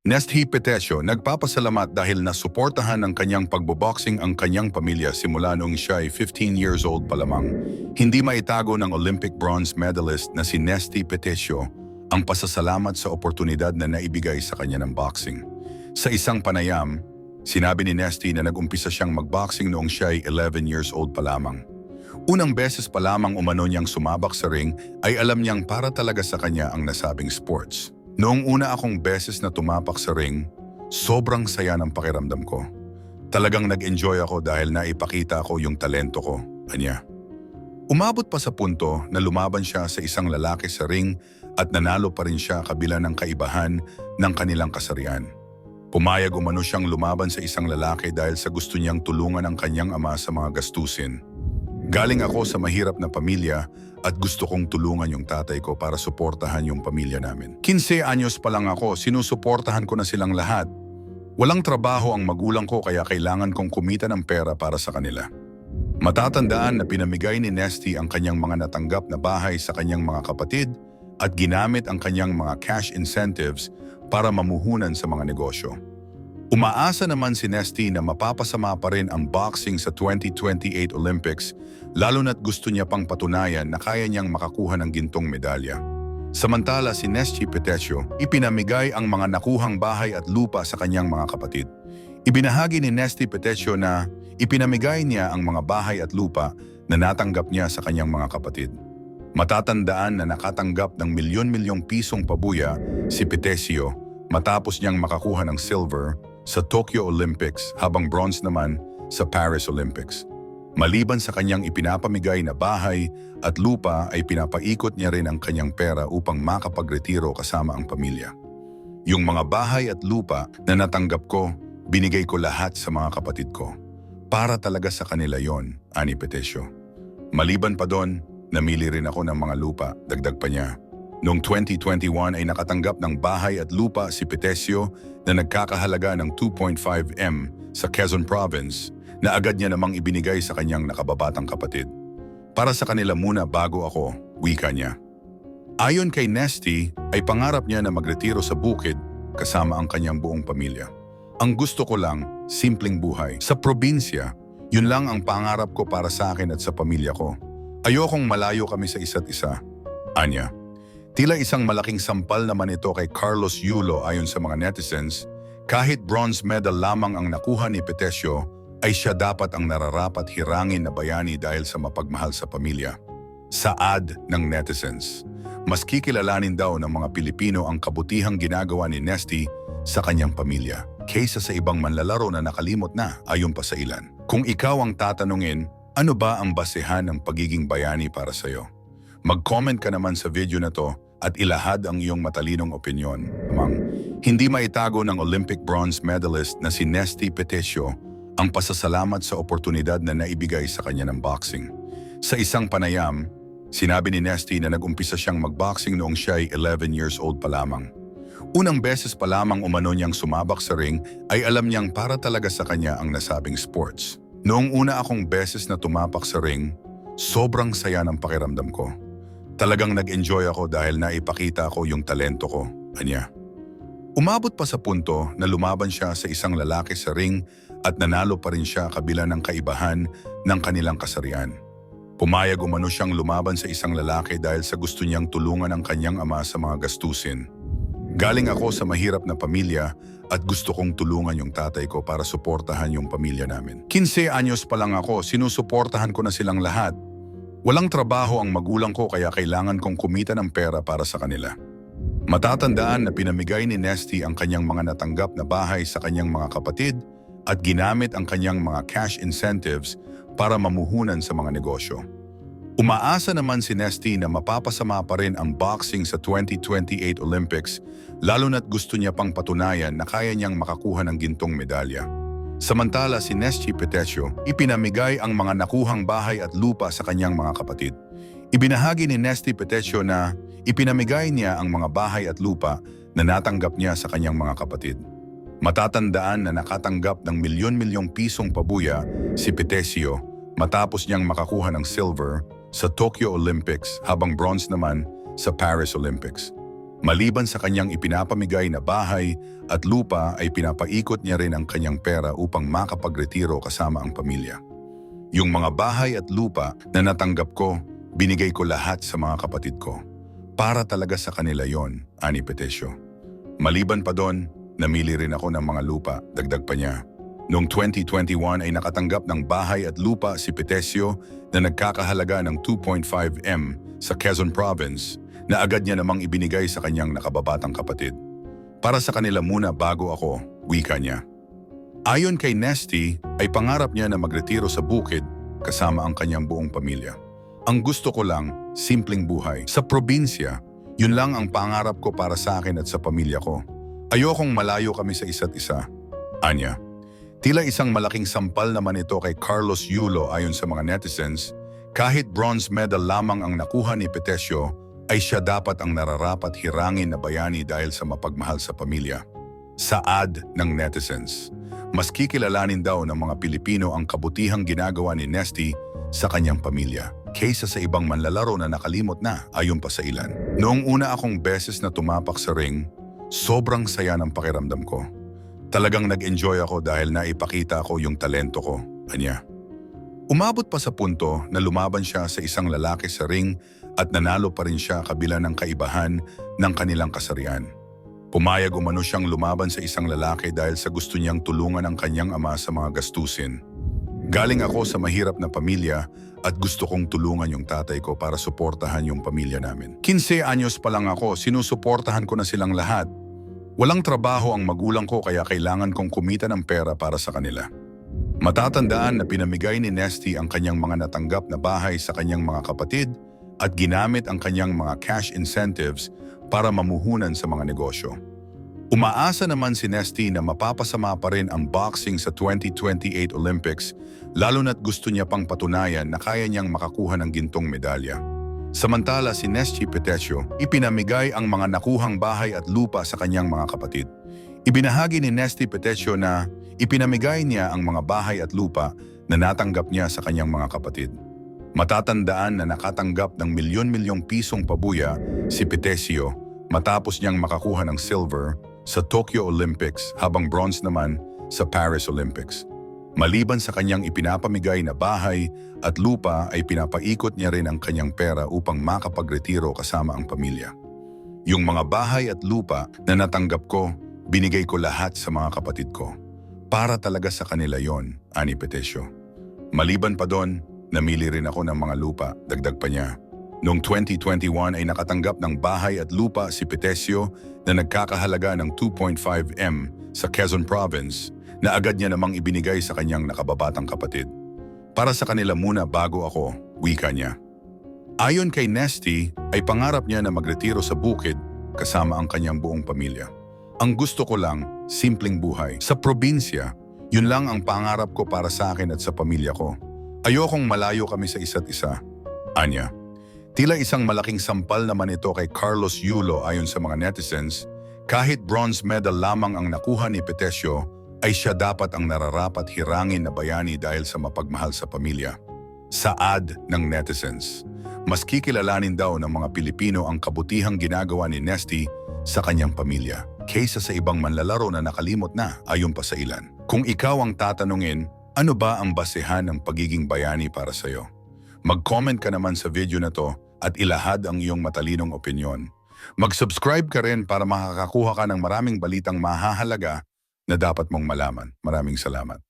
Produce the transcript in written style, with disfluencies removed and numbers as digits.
Nesty Petesio nagpapasalamat dahil nasuportahan ng kanyang pagboboxing ang kanyang pamilya simula noong siya ay 15 years old pa lamang. Hindi maitago ng Olympic bronze medalist na si Nesty Petesio ang pasasalamat sa oportunidad na naibigay sa kanya ng boxing. Sa isang panayam, sinabi ni Nesty na nag-umpisa siyang magboxing noong siya ay 11 years old pa lamang. Unang beses pa lamang umano niyang sumabak sa ring ay alam niyang para talaga sa kanya ang nasabing sports. Noong una akong beses na tumapak sa ring, sobrang saya ng pakiramdam ko. Talagang nag-enjoy ako dahil naipakita ko yung talento ko, anya. Umabot pa sa punto na lumaban siya sa isang lalaki sa ring at nanalo pa rin siya kabila ng kaibahan ng kanilang kasarian. Pumayag umano siyang lumaban sa isang lalaki dahil sa gusto niyang tulungan ang kanyang ama sa mga gastusin. Galing ako sa mahirap na pamilya at gusto kong tulungan yung tatay ko para suportahan yung pamilya namin. 15 anyos pa lang ako, sinusuportahan ko na silang lahat. Walang trabaho ang magulang ko kaya kailangan kong kumita ng pera para sa kanila. Matatandaan na pinamigay ni Nesty ang kanyang mga natanggap na bahay sa kanyang mga kapatid at ginamit ang kanyang mga cash incentives para mamuhunan sa mga negosyo. Umaasa naman si Nesty na mapapasama pa rin ang boxing sa 2028 Olympics lalo na't gusto niya pang patunayan na kaya niyang makakuha ng gintong medalya. Samantala si Nesty Petesio, ipinamigay ang mga nakuhang bahay at lupa sa kanyang mga kapatid. Ibinahagi ni Nesty Petesio na ipinamigay niya ang mga bahay at lupa na natanggap niya sa kanyang mga kapatid. Matatandaan na nakatanggap ng milyon-milyong pisong pabuya si Petesio matapos niyang makakuha ng silver sa Tokyo Olympics habang bronze naman sa Paris Olympics. Maliban sa kanyang ipinapamigay na bahay at lupa ay pinapaikot niya rin ang kanyang pera upang makapagretiro kasama ang pamilya. Yung mga bahay at lupa na natanggap ko, binigay ko lahat sa mga kapatid ko. Para talaga sa kanila yon, ani Petesio. Maliban pa doon, namili rin ako ng mga lupa, dagdag pa niya. Noong 2021 ay nakatanggap ng bahay at lupa si Petesio na nagkakahalaga ng 2.5 M sa Quezon Province na agad niya namang ibinigay sa kanyang nakababatang kapatid. Para sa kanila muna bago ako, wika niya. Ayon kay Nesty ay pangarap niya na magretiro sa bukid kasama ang kanyang buong pamilya. Ang gusto ko lang, simpleng buhay. Sa probinsya, yun lang ang pangarap ko para sa akin at sa pamilya ko. Ayokong malayo kami sa isa't isa. Anya. Tila isang malaking sampal naman ito kay Carlos Yulo ayon sa mga netizens, kahit bronze medal lamang ang nakuha ni Petesio, ay siya dapat ang nararapat hirangin na bayani dahil sa mapagmahal sa pamilya. Saad ng netizens. Mas kikilalanin daw ng mga Pilipino ang kabutihang ginagawa ni Nesty sa kanyang pamilya, kaysa sa ibang manlalaro na nakalimot na ayon pa sa ilan. Kung ikaw ang tatanungin, ano ba ang basehan ng pagiging bayani para sa'yo? Mag-comment ka naman sa video na to at ilahad ang iyong matalinong opinyon. Hindi maitago ng Olympic bronze medalist na si Nesty Petesio ang pasasalamat sa oportunidad na naibigay sa kanya ng boxing. Sa isang panayam, sinabi ni Nesty na nag-umpisa siyang magboxing noong siya ay 11 years old pa lamang. Unang beses pa lamang umano niyang sumabak sa ring ay alam niyang para talaga sa kanya ang nasabing sports. Noong una akong beses na tumapak sa ring, sobrang saya ng pakiramdam ko. Talagang nag-enjoy ako dahil naipakita ko yung talento ko, anya. Umabot pa sa punto na lumaban siya sa isang lalaki sa ring at nanalo pa rin siya kabila ng kaibahan ng kanilang kasarian. Pumayag umano siyang lumaban sa isang lalaki dahil sa gusto niyang tulungan ang kanyang ama sa mga gastusin. Galing ako sa mahirap na pamilya at gusto kong tulungan yung tatay ko para suportahan yung pamilya namin. 15 anyos pa lang ako, sinusuportahan ko na silang lahat. Walang trabaho ang magulang ko kaya kailangan kong kumita ng pera para sa kanila. Matatandaan na pinamigay ni Nesty ang kanyang mga natanggap na bahay sa kanyang mga kapatid at ginamit ang kanyang mga cash incentives para mamuhunan sa mga negosyo. Umaasa naman si Nesty na mapapasama pa rin ang boxing sa 2028 Olympics lalo na't gusto niya pang patunayan na kaya niyang makakuha ng gintong medalya. Samantala si Nesty Petesio, ipinamigay ang mga nakuhang bahay at lupa sa kanyang mga kapatid. Ibinahagi ni Nesty Petesio na ipinamigay niya ang mga bahay at lupa na natanggap niya sa kanyang mga kapatid. Matatandaan na nakatanggap ng milyon-milyong pisong pabuya si Petesio matapos niyang makakuha ng silver sa Tokyo Olympics habang bronze naman sa Paris Olympics. Maliban sa kanyang ipinapamigay na bahay at lupa ay pinapaikot niya rin ang kanyang pera upang makapagretiro kasama ang pamilya. Yung mga bahay at lupa na natanggap ko, binigay ko lahat sa mga kapatid ko. Para talaga sa kanila yon, ani Petesio. Maliban pa doon, namili rin ako ng mga lupa, dagdag pa niya. Noong 2021 ay nakatanggap ng bahay at lupa si Petesio na nagkakahalaga ng 2.5 M sa Quezon Province na agad niya namang ibinigay sa kanyang nakababatang kapatid. Para sa kanila muna bago ako, wika niya. Ayon kay Nesty, ay pangarap niya na magretiro sa bukid kasama ang kanyang buong pamilya. Ang gusto ko lang, simpleng buhay. Sa probinsya, yun lang ang pangarap ko para sa akin at sa pamilya ko. Ayokong malayo kami sa isa't isa. Anya. Tila isang malaking sampal naman ito kay Carlos Yulo ayon sa mga netizens, kahit bronze medal lamang ang nakuha ni Petesio, ay siya dapat ang nararapat hirangin na bayani dahil sa mapagmahal sa pamilya. Saad ng netizens. Mas kikilalanin daw ng mga Pilipino ang kabutihang ginagawa ni Nesty sa kanyang pamilya, kaysa sa ibang manlalaro na nakalimot na ayon pa sa ilan. Noong una akong beses na tumapak sa ring, sobrang saya ng pakiramdam ko. Talagang nag-enjoy ako dahil naipakita ko yung talento ko, anya. Umabot pa sa punto na lumaban siya sa isang lalaki sa ring at nanalo pa rin siya kabila ng kaibahan ng kanilang kasarian. Pumayag umano siyang lumaban sa isang lalaki dahil sa gusto niyang tulungan ang kanyang ama sa mga gastusin. Galing ako sa mahirap na pamilya at gusto kong tulungan yung tatay ko para suportahan yung pamilya namin. 15 anyos pa lang ako, sinusuportahan ko na silang lahat. Walang trabaho ang magulang ko kaya kailangan kong kumita ng pera para sa kanila. Matatandaan na pinamigay ni Nesty ang kanyang mga natanggap na bahay sa kanyang mga kapatid at ginamit ang kanyang mga cash incentives para mamuhunan sa mga negosyo. Umaasa naman si Nesty na mapapasama pa rin ang boxing sa 2028 Olympics lalo na't gusto niya pang patunayan na kaya niyang makakuha ng gintong medalya. Samantala si Nesty Petesio, ipinamigay ang mga nakuhang bahay at lupa sa kanyang mga kapatid. Ibinahagi ni Nesty Petesio na ipinamigay niya ang mga bahay at lupa na natanggap niya sa kanyang mga kapatid. Matatandaan na nakatanggap ng milyon-milyong pisong pabuya si Petesio matapos niyang makakuha ng silver sa Tokyo Olympics habang bronze naman sa Paris Olympics. Maliban sa kanyang ipinapamigay na bahay at lupa ay pinapaikot niya rin ang kanyang pera upang makapagretiro kasama ang pamilya. Yung mga bahay at lupa na natanggap ko, binigay ko lahat sa mga kapatid ko. Para talaga sa kanila yon, ani Petesio. Maliban pa doon, namili rin ako ng mga lupa, dagdag pa niya. Noong 2021 ay nakatanggap ng bahay at lupa si Petesio na nagkakahalaga ng 2.5 M sa Quezon Province na agad niya namang ibinigay sa kanyang nakababatang kapatid. Para sa kanila muna bago ako, wika niya. Ayon kay Nesty, ay pangarap niya na magretiro sa bukid kasama ang kanyang buong pamilya. Ang gusto ko lang, simpleng buhay. Sa probinsya, yun lang ang pangarap ko para sa akin at sa pamilya ko. Ayokong malayo kami sa isa't isa. Anya. Tila isang malaking sampal naman ito kay Carlos Yulo ayon sa mga netizens, kahit bronze medal lamang ang nakuha ni Petesio, ay siya dapat ang nararapat hirangin na bayani dahil sa mapagmahal sa pamilya. Saad ng netizens. Mas kikilalanin daw ng mga Pilipino ang kabutihang ginagawa ni Nesty sa kanyang pamilya, kaysa sa ibang manlalaro na nakalimot na ayon pa sa ilan. Kung ikaw ang tatanungin, ano ba ang basehan ng pagiging bayani para sa'yo? Mag-comment ka naman sa video na to at ilahad ang iyong matalinong opinyon. Mag-subscribe ka rin para makakakuha ka ng maraming balitang mahahalaga na dapat mong malaman. Maraming salamat.